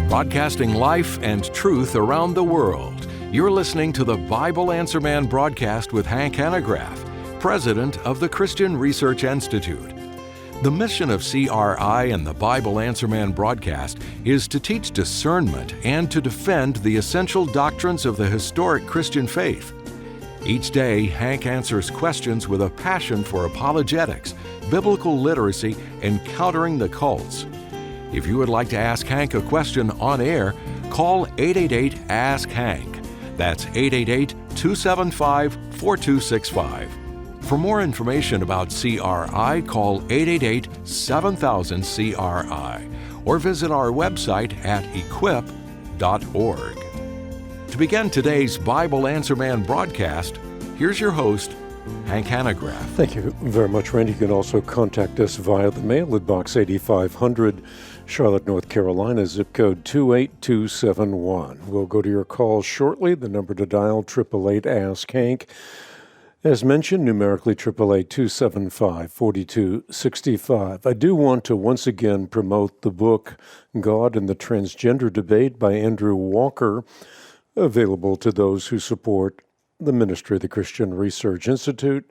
broadcasting life and truth around the world. You're listening to the Bible Answer Man broadcast with Hank Hanegraaff, president of the Christian Research Institute. The mission of CRI and the Bible Answer Man broadcast is to teach discernment and to defend the essential doctrines of the historic Christian faith. Each day, Hank answers questions with a passion for apologetics, biblical literacy, and countering the cults. If you would like to ask Hank a question on air, call 888-ASK-HANK. That's 888-275-4265. For more information about CRI, call 888-7000-CRI or visit our website at equip.org. To begin today's Bible Answer Man broadcast, here's your host, Hank Hanegraaff. Thank you very much, Randy. You can also contact us via the mail at Box 8500, Charlotte, North Carolina, zip code 28271. We'll go to your calls shortly. The number to dial, 888-ASK-HANK. As mentioned, numerically 888-275-4265. I do want to once again promote the book, God and the Transgender Debate by Andrew Walker, available to those who support the ministry of the Christian Research Institute.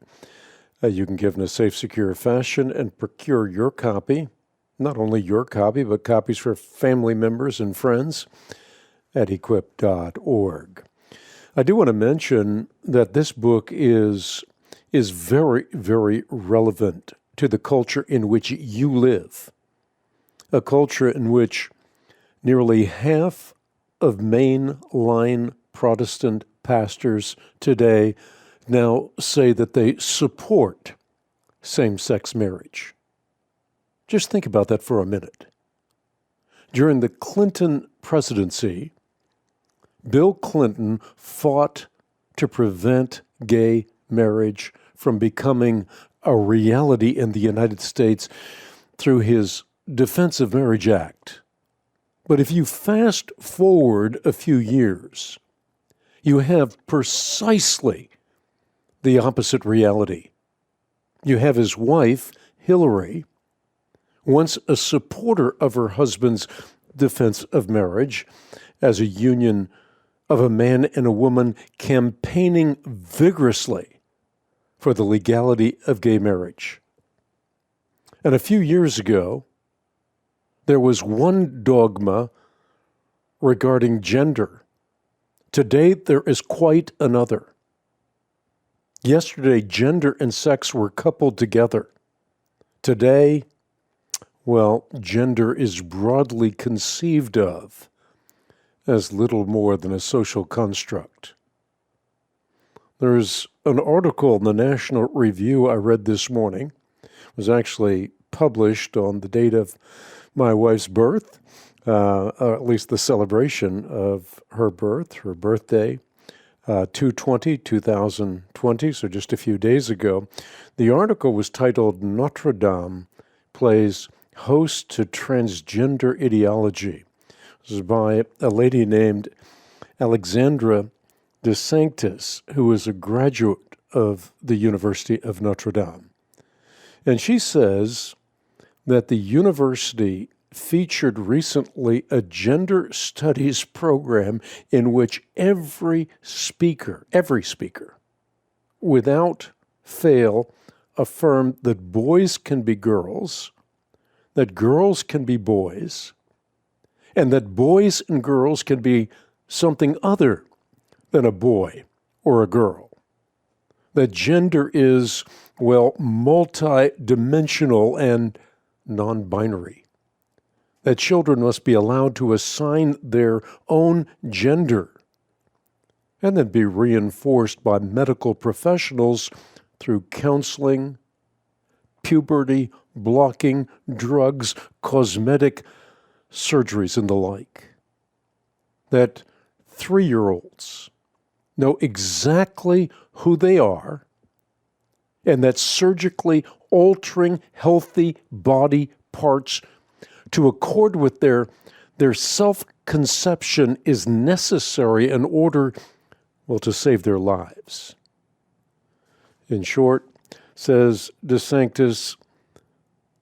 You can give in a safe, secure fashion and procure your copy, not only your copy, but copies for family members and friends at equip.org. I do want to mention that this book is very, very relevant to the culture in which you live, a culture in which nearly half of mainline Protestant pastors today now say that they support same-sex marriage. Just think about that for a minute. During the Clinton presidency, Bill Clinton fought to prevent gay marriage from becoming a reality in the United States through his Defense of Marriage Act. But if you fast forward a few years, you have precisely the opposite reality. You have his wife, Hillary, once a supporter of her husband's defense of marriage as a union of a man and a woman, campaigning vigorously for the legality of gay marriage. And a few years ago, there was one dogma regarding gender. Today, there is quite another. Yesterday, gender and sex were coupled together. Today, well, gender is broadly conceived of as little more than a social construct. There's an article in the National Review I read this morning. It was actually published on the date of my wife's birth, or at least the celebration of her birth, her birthday, 2/20/2020, so just a few days ago. The article was titled Notre Dame Plays Host to Transgender Ideology. This is by a lady named Alexandra Desanctis, who is a graduate of the University of Notre Dame. And she says that the university featured recently a gender studies program in which every speaker, without fail, affirmed that boys can be girls, that girls can be boys, and that boys and girls can be something other than a boy or a girl. That gender is, well, multi-dimensional and non-binary. That children must be allowed to assign their own gender and then be reinforced by medical professionals through counseling, puberty-blocking drugs, cosmetic surgeries, and the like. That 3-year-olds know exactly who they are, and that surgically altering healthy body parts to accord with their self-conception is necessary in order, well, to save their lives. In short, says Desanctis,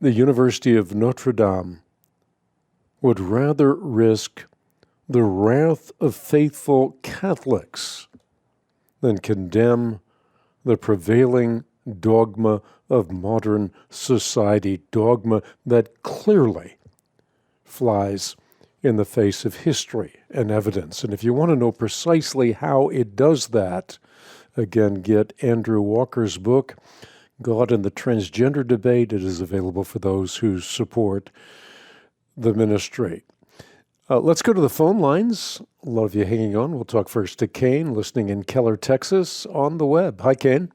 the University of Notre Dame would rather risk the wrath of faithful Catholics than condemn the prevailing dogma of modern society, dogma that clearly flies in the face of history and evidence. And if you want to know precisely how it does that, again, get Andrew Walker's book, God and the Transgender Debate. It is available for those who support the ministry. Let's go to the phone lines. A lot of you hanging on. We'll talk first to Kane, listening in Keller, Texas, on the web. Hi, Kane.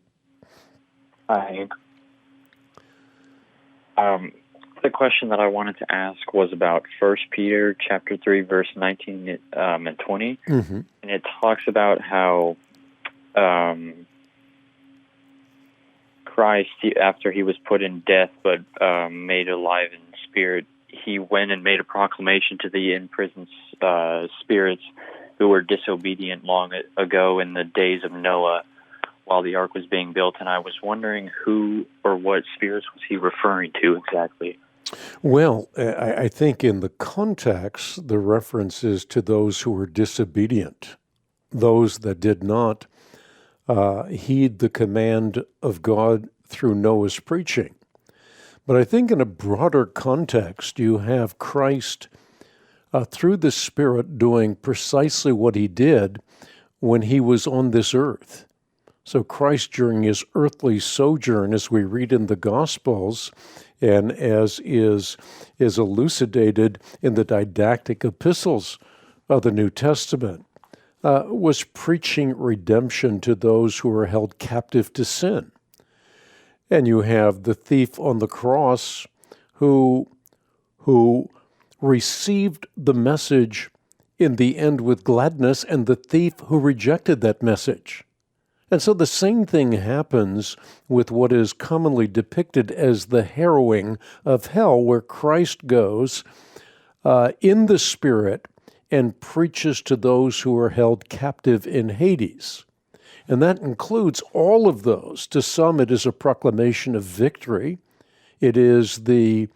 Hi. The question that I wanted to ask was about 1 Peter chapter 3, verse 19 and 20. Mm-hmm. And it talks about how Christ, after he was put in death but made alive in spirit, he went and made a proclamation to the imprisoned spirits who were disobedient long ago in the days of Noah while the ark was being built. And I was wondering who or what spirits was he referring to exactly? Well, I think in the context, the reference is to those who were disobedient, those that did not heed the command of God through Noah's preaching. But I think in a broader context, you have Christ through the Spirit doing precisely what he did when he was on this earth. So Christ, during his earthly sojourn, as we read in the Gospels, and as is elucidated in the didactic epistles of the New Testament, was preaching redemption to those who were held captive to sin. And you have the thief on the cross who received the message in the end with gladness, and the thief who rejected that message. And so the same thing happens with what is commonly depicted as the harrowing of hell, where Christ goes in the Spirit and preaches to those who are held captive in Hades. And that includes all of those. To some, it is a proclamation of victory. It is the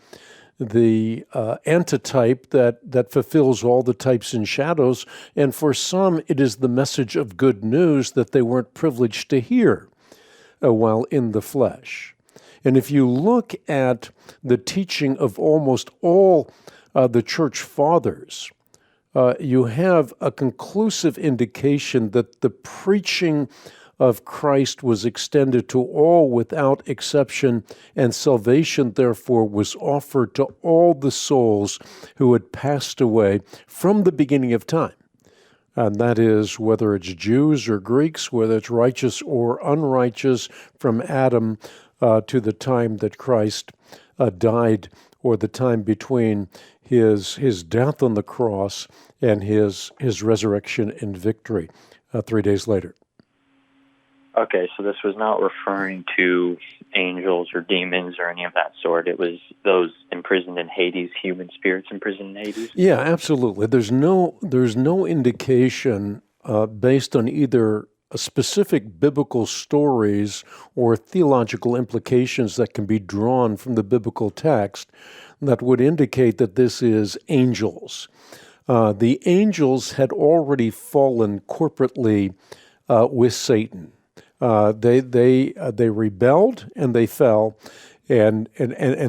antitype that fulfills all the types and shadows. And for some, it is the message of good news that they weren't privileged to hear while in the flesh. And if you look at the teaching of almost all the church fathers, you have a conclusive indication that the preaching of Christ was extended to all without exception, and salvation, therefore, was offered to all the souls who had passed away from the beginning of time. And that is whether it's Jews or Greeks, whether it's righteous or unrighteous, from Adam to the time that Christ died, or the time between his death on the cross and his resurrection and victory 3 days later. Okay, so this was not referring to angels or demons or any of that sort. It was those imprisoned in Hades, human spirits imprisoned in Hades? Yeah, absolutely. There's no indication based on either specific biblical stories or theological implications that can be drawn from the biblical text that would indicate that this is angels. The angels had already fallen corporately with Satan. They rebelled and they fell, and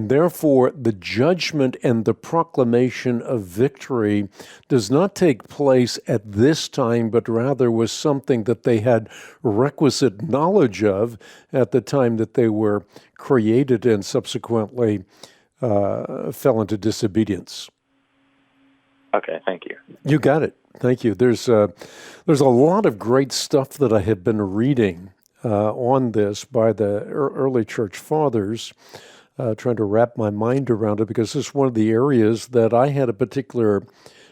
therefore the judgment and the proclamation of victory does not take place at this time, but rather was something that they had requisite knowledge of at the time that they were created and subsequently fell into disobedience. Okay, thank you. You got it. Thank you. There's a lot of great stuff that I have been reading on this by the early church fathers, trying to wrap my mind around it, because this is one of the areas that I had a particular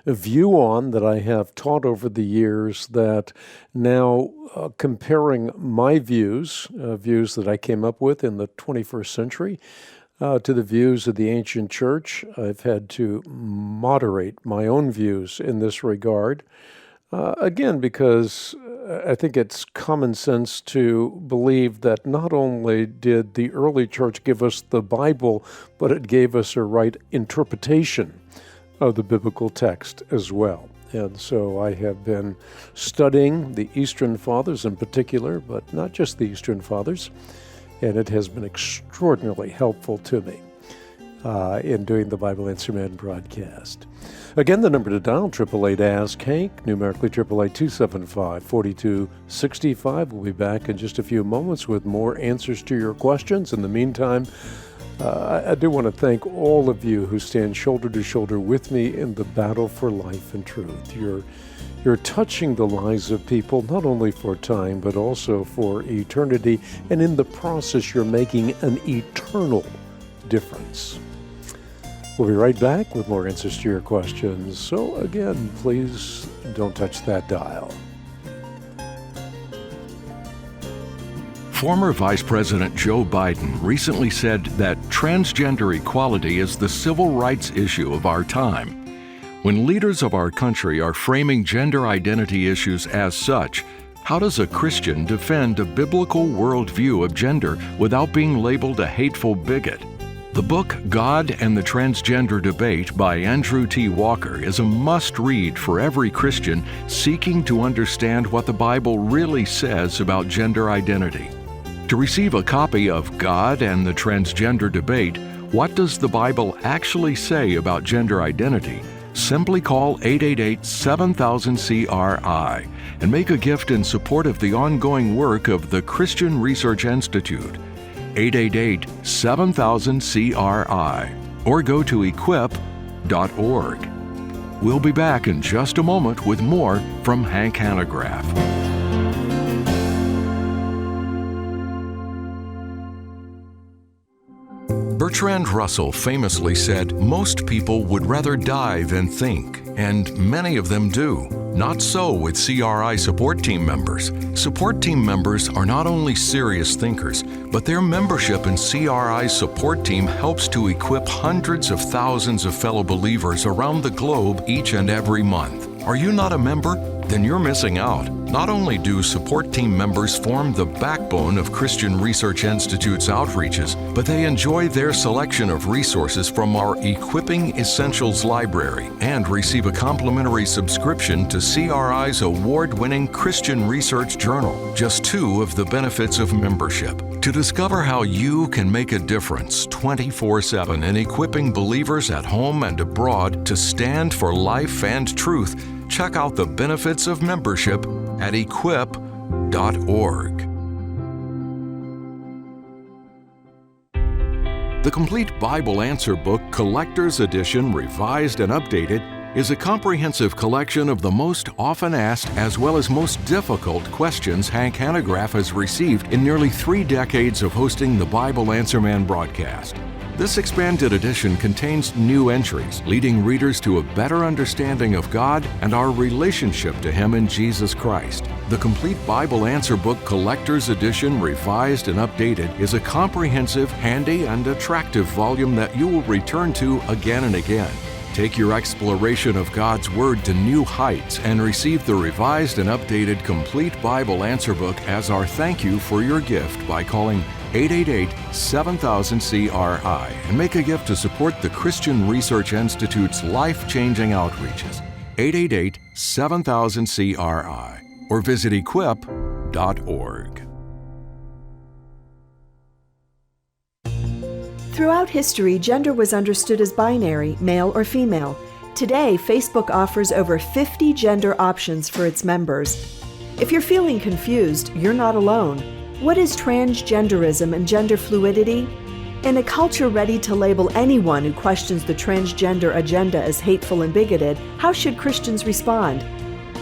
view on, that I have taught over the years, that now comparing my views that I came up with in the 21st century, to the views of the ancient church, I've had to moderate my own views in this regard. Again, because I think it's common sense to believe that not only did the early church give us the Bible, but it gave us a right interpretation of the biblical text as well. And so I have been studying the Eastern Fathers in particular, but not just the Eastern Fathers, and it has been extraordinarily helpful to me in doing the Bible Answer Man broadcast. Again, the number to dial, 888-ASK-HANK, numerically 888-275-4265. We'll be back in just a few moments with more answers to your questions. In the meantime, I do want to thank all of you who stand shoulder to shoulder with me in the battle for life and truth. You're touching the lives of people, not only for time, but also for eternity. And in the process, you're making an eternal difference. We'll be right back with more answers to your questions. So again, please don't touch that dial. Former Vice President Joe Biden recently said that transgender equality is the civil rights issue of our time. When leaders of our country are framing gender identity issues as such, how does a Christian defend a biblical worldview of gender without being labeled a hateful bigot? The book God and the Transgender Debate by Andrew T. Walker is a must-read for every Christian seeking to understand what the Bible really says about gender identity. To receive a copy of God and the Transgender Debate, What Does the Bible Actually Say About Gender Identity? Simply call 888-7000-CRI and make a gift in support of the ongoing work of the Christian Research Institute. 888-7000-CRI or go to equip.org. We'll be back in just a moment with more from Hank Hanegraaff. Bertrand Russell famously said, "Most people would rather die than think," and many of them do. Not so with CRI support team members. Support team members are not only serious thinkers, but their membership in CRI's support team helps to equip hundreds of thousands of fellow believers around the globe each and every month. Are you not a member? Then you're missing out. Not only do support team members form the backbone of Christian Research Institute's outreaches, but they enjoy their selection of resources from our Equipping Essentials library and receive a complimentary subscription to CRI's award-winning Christian Research Journal, just two of the benefits of membership. To discover how you can make a difference 24/7 in equipping believers at home and abroad to stand for life and truth, check out the benefits of membership at equip.org. The Complete Bible Answer Book Collector's Edition, revised and updated, is a comprehensive collection of the most often asked as well as most difficult questions Hank Hanegraaff has received in nearly 3 decades of hosting the Bible Answer Man broadcast. This expanded edition contains new entries, leading readers to a better understanding of God and our relationship to Him in Jesus Christ. The Complete Bible Answer Book Collector's Edition, revised and updated, is a comprehensive, handy, and attractive volume that you will return to again and again. Take your exploration of God's Word to new heights and receive the revised and updated Complete Bible Answer Book as our thank you for your gift by calling 888-7000-CRI and make a gift to support the Christian Research Institute's life-changing outreaches. 888-7000-CRI or visit equip.org. Throughout history, gender was understood as binary, male or female. Today, Facebook offers over 50 gender options for its members. If you're feeling confused, you're not alone. What is transgenderism and gender fluidity? In a culture ready to label anyone who questions the transgender agenda as hateful and bigoted, how should Christians respond?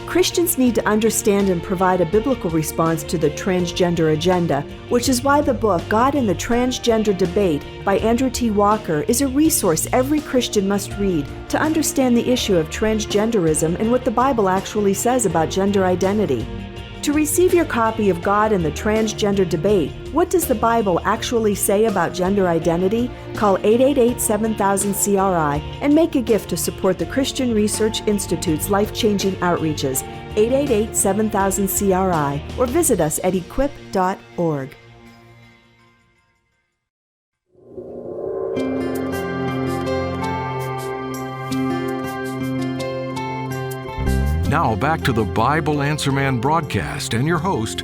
Christians need to understand and provide a biblical response to the transgender agenda, which is why the book God and the Transgender Debate by Andrew T. Walker is a resource every Christian must read to understand the issue of transgenderism and what the Bible actually says about gender identity. To receive your copy of God and the Transgender Debate, What Does the Bible Actually Say About Gender Identity? Call 888-7000-CRI and make a gift to support the Christian Research Institute's life-changing outreaches, 888-7000-CRI, or visit us at equip.org. Now back to the Bible Answer Man broadcast and your host,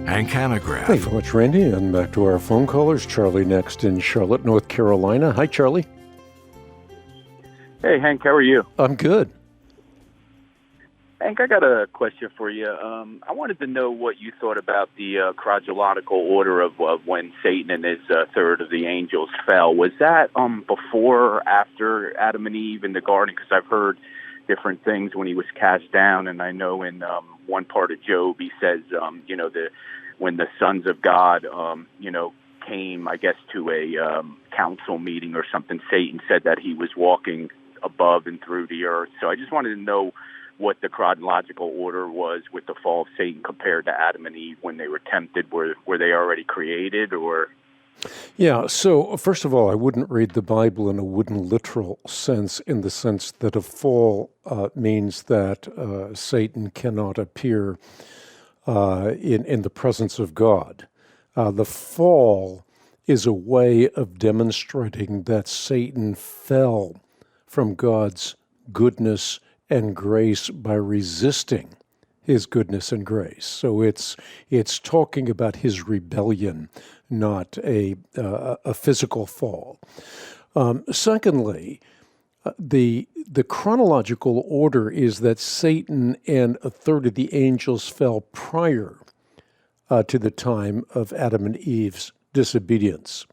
Hank Hanegraaff. Thanks so much, Randy. And back to our phone callers. Charlie next in Charlotte, North Carolina. Hi, Charlie. Hey, Hank, how are you? I'm good. Hank, I got a question for you. I wanted to know what you thought about the chronological order of when Satan and his third of the angels fell. Was that before or after Adam and Eve in the garden? Because I've heard different things when he was cast down, and I know in one part of Job he says, when the sons of God, came, I guess, to a council meeting or something, Satan said that he was walking above and through the earth. So I just wanted to know what the chronological order was with the fall of Satan compared to Adam and Eve when they were tempted. Were they already created, or? Yeah, so first of all, I wouldn't read the Bible in a wooden literal sense, in the sense that a fall means that Satan cannot appear in the presence of God. The fall is a way of demonstrating that Satan fell from God's goodness and grace by resisting his goodness and grace. So it's talking about his rebellion, not a physical fall. Secondly, the chronological order is that Satan and a third of the angels fell prior to the time of Adam and Eve's disobedience.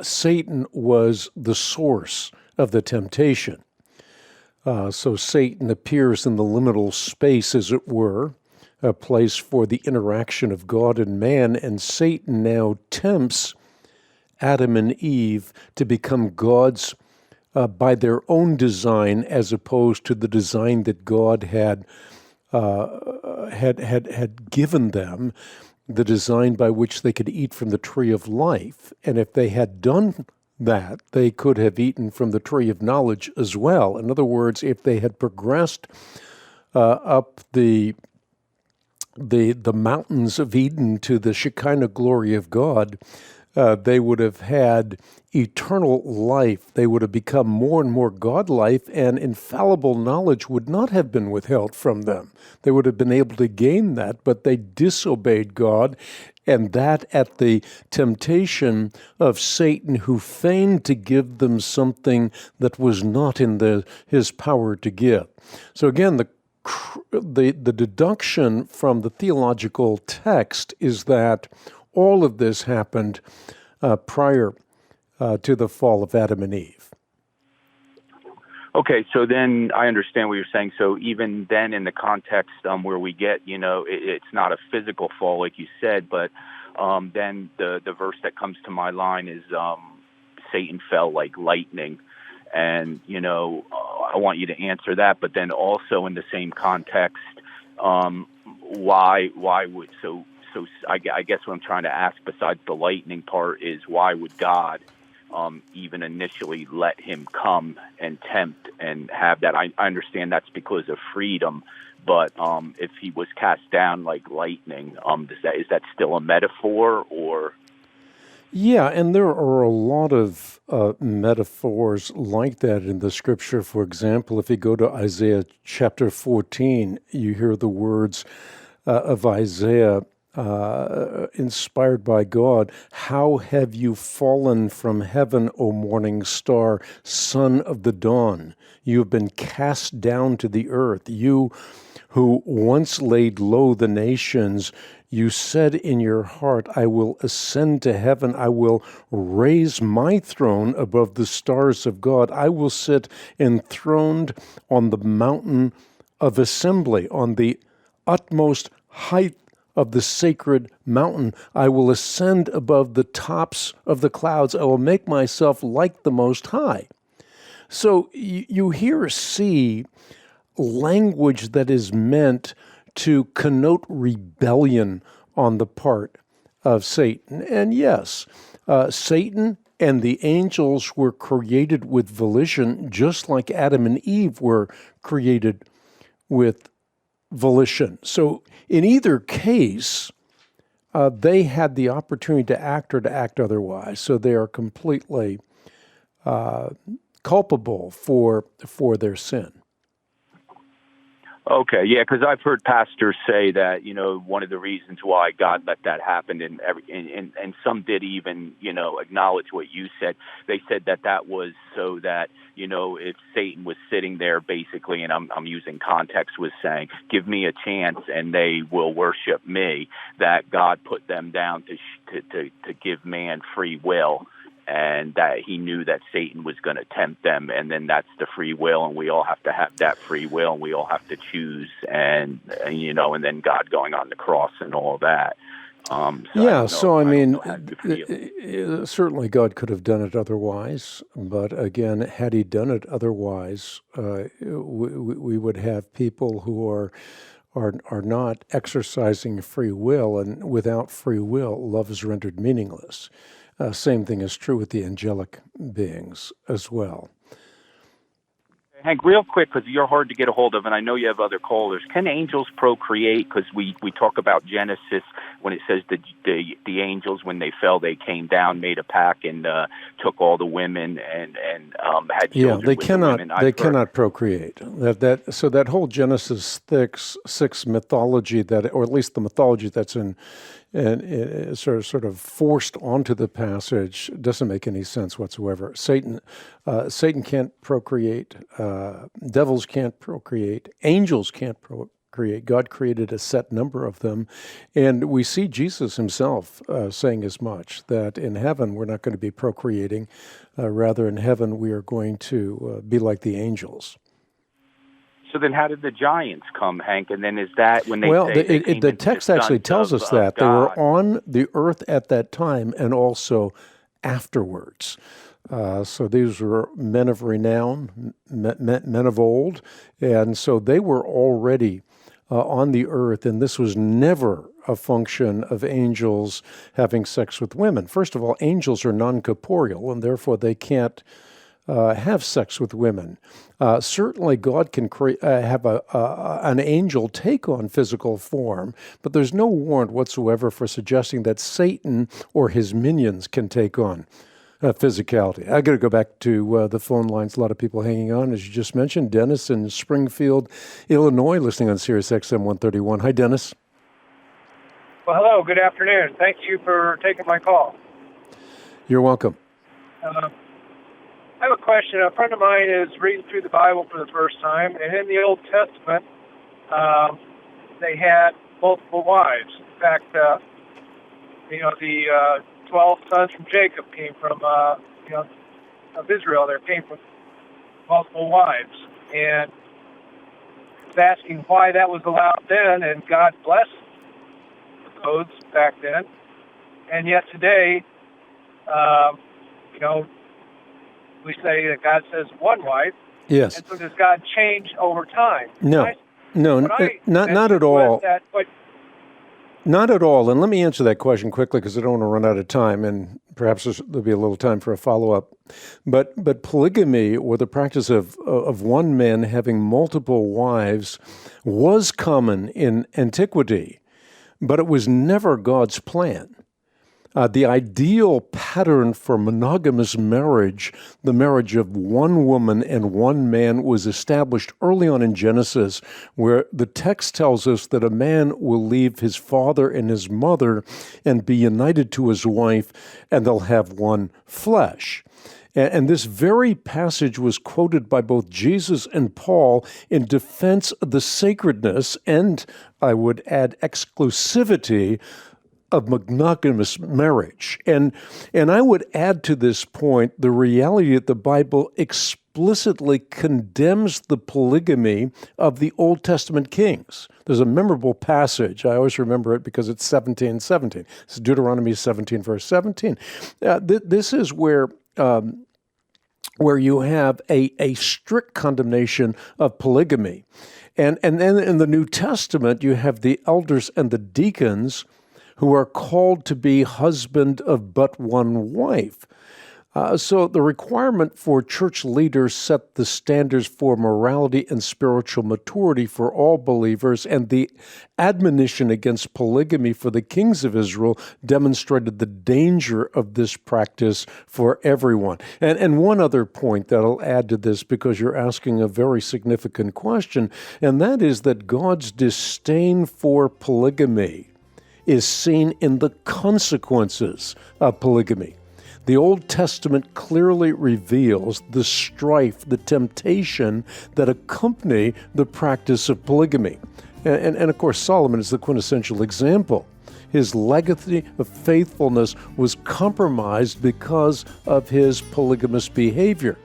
Satan was the source of the temptation. So Satan appears in the liminal space, as it were, a place for the interaction of God and man, and Satan now tempts Adam and Eve to become gods by their own design, as opposed to the design that God had given them, the design by which they could eat from the tree of life. And if they had done that, they could have eaten from the tree of knowledge as well. In other words, if they had progressed up the mountains of Eden to the Shekinah glory of God, they would have had eternal life. They would have become more and more God-like, and infallible knowledge would not have been withheld from them. They would have been able to gain that, but they disobeyed God, and that at the temptation of Satan, who feigned to give them something that was not in his power to give. So again, the deduction from the theological text is that all of this happened prior to the fall of Adam and Eve. Okay, so then I understand what you're saying. So even then, in the context where we get, it's not a physical fall, like you said, but then the verse that comes to my mind is Satan fell like lightning. And, I want you to answer that. But then also in the same context, why would, so I guess what I'm trying to ask, besides the lightning part, is why would God even initially let him come and tempt and have that? I understand that's because of freedom, but if he was cast down like lightning, is that still a metaphor, or? Yeah, and there are a lot of metaphors like that in the Scripture. For example, if you go to Isaiah chapter 14, you hear the words of Isaiah, inspired by God. "How have you fallen from heaven, O morning star, son of the dawn? You have been cast down to the earth. You who once laid low the nations, you said in your heart, I will ascend to heaven. I will raise my throne above the stars of God. I will sit enthroned on the mountain of assembly, on the utmost height of the sacred mountain. I will ascend above the tops of the clouds. I will make myself like the Most High." So you here see language that is meant to connote rebellion on the part of Satan. And yes, Satan and the angels were created with volition, just like Adam and Eve were created with volition. So in either case, they had the opportunity to act or to act otherwise. So they are completely culpable for their sin. Okay, yeah, because I've heard pastors say that, one of the reasons why God let that happen, and some did even, acknowledge what you said. They said that was so that, if Satan was sitting there basically, and I'm using context, was saying, give me a chance and they will worship me, that God put them down to give man free will. And that he knew that Satan was going to tempt them, and then that's the free will, and we all have to have that free will, and we all have to choose, and then God going on the cross and all that. Certainly God could have done it otherwise, but again, had he done it otherwise, we would have people who are not exercising free will, and without free will, love is rendered meaningless. Same thing is true with the angelic beings as well. Hank, real quick, because you're hard to get a hold of, and I know you have other callers. Can angels procreate? Because we talk about Genesis when it says the angels, when they fell, they came down, made a pack, and took all the women and had children. Yeah, they cannot procreate. So that whole Genesis 6 mythology, or at least the mythology that's in sort of forced onto the passage, doesn't make any sense whatsoever. Satan can't procreate. Devils can't procreate. Angels can't procreate. God created a set number of them, and we see Jesus himself saying as much, that in heaven we're not going to be procreating. Rather, in heaven we are going to be like the angels. So then how did the giants come, Hank? And then is that when they the text actually tells us that. They were on the earth at that time and also afterwards. So these were men of renown, men of old, and so they were already on the earth, and this was never a function of angels having sex with women. First of all, angels are non-corporeal, and therefore they can't have sex with women. Certainly God can have an angel take on physical form, but there's no warrant whatsoever for suggesting that Satan or his minions can take on physicality. I got to go back to the phone lines. A lot of people hanging on, as you just mentioned. Dennis in Springfield, Illinois, listening on Sirius XM 131. Hi, Dennis. Well, hello. Good afternoon. Thank you for taking my call. You're welcome. I have a question. A friend of mine is reading through the Bible for the first time, and in the Old Testament, they had multiple wives. In fact, the 12 sons from Jacob came from, of Israel. There came from multiple wives. And I was asking why that was allowed then, and God blessed the codes back then. And yet today, we say that God says one wife. Yes. And so does God change over time? No, not at all. Not at all. And let me answer that question quickly because I don't want to run out of time, and perhaps there'll be a little time for a follow-up. But polygamy, or the practice of one man having multiple wives, was common in antiquity, but it was never God's plan. The ideal pattern for monogamous marriage, the marriage of one woman and one man, was established early on in Genesis, where the text tells us that a man will leave his father and his mother and be united to his wife, and they'll have one flesh. And this very passage was quoted by both Jesus and Paul in defense of the sacredness and, I would add, exclusivity of monogamous marriage. And I would add to this point the reality that the Bible explicitly condemns the polygamy of the Old Testament kings. There's a memorable passage. I always remember it because it's 17:17. It's Deuteronomy 17, verse 17. This is where you have a strict condemnation of polygamy. And then in the New Testament, you have the elders and the deacons who are called to be husband of but one wife. So the requirement for church leaders set the standards for morality and spiritual maturity for all believers, and the admonition against polygamy for the kings of Israel demonstrated the danger of this practice for everyone. And one other point that I'll add to this, because you're asking a very significant question, and that is that God's disdain for polygamy is seen in the consequences of polygamy. The Old Testament clearly reveals the strife, the temptation that accompany the practice of polygamy. And of course, Solomon is the quintessential example. His legacy of faithfulness was compromised because of his polygamous behavior.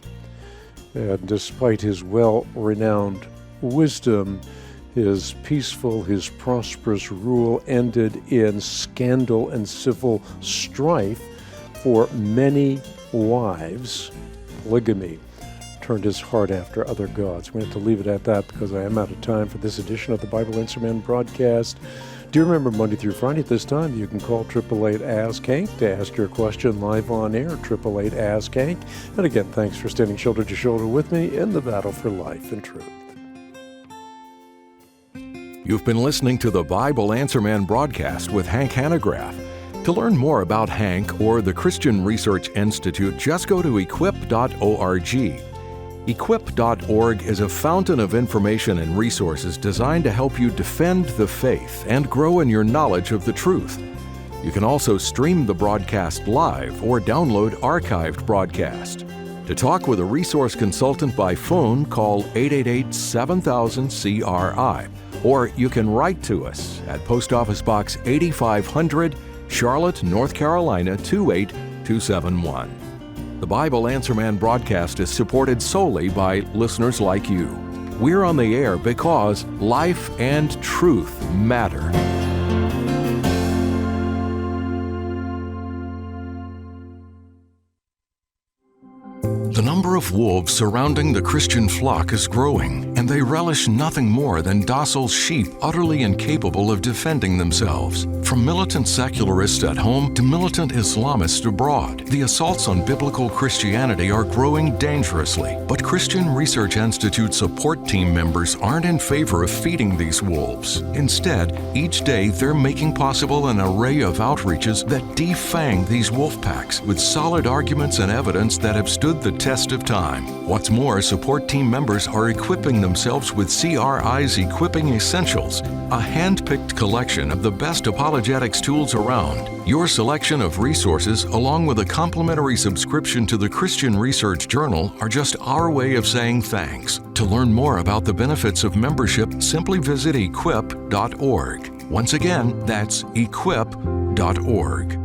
And despite his well-renowned wisdom, his peaceful, his prosperous rule ended in scandal and civil strife. For many wives, polygamy turned his heart after other gods. We have to leave it at that because I am out of time for this edition of the Bible Answer Man broadcast. Do remember, Monday through Friday at this time, you can call 888-ASK-HANK to ask your question live on air, 888-ASK-HANK. And again, thanks for standing shoulder to shoulder with me in the battle for life and truth. You've been listening to the Bible Answer Man broadcast with Hank Hanegraaff. To learn more about Hank or the Christian Research Institute, just go to equip.org. Equip.org is a fountain of information and resources designed to help you defend the faith and grow in your knowledge of the truth. You can also stream the broadcast live or download archived broadcast. To talk with a resource consultant by phone, call 888-7000-CRI, or you can write to us at Post Office Box 8500, Charlotte, North Carolina 28271. The Bible Answer Man broadcast is supported solely by listeners like you. We're on the air because life and truth matter. The number of wolves surrounding the Christian flock is growing, and they relish nothing more than docile sheep utterly incapable of defending themselves. From militant secularists at home to militant Islamists abroad, the assaults on biblical Christianity are growing dangerously. But Christian Research Institute support team members aren't in favor of feeding these wolves. Instead, each day they're making possible an array of outreaches that defang these wolf packs with solid arguments and evidence that have stood the test of time. What's more, support team members are equipping themselves with CRI's Equipping Essentials, a hand-picked collection of the best apologetics tools around. Your selection of resources, along with a complimentary subscription to the Christian Research Journal, are just our way of saying thanks. To learn more about the benefits of membership, simply visit equip.org. Once again, that's equip.org.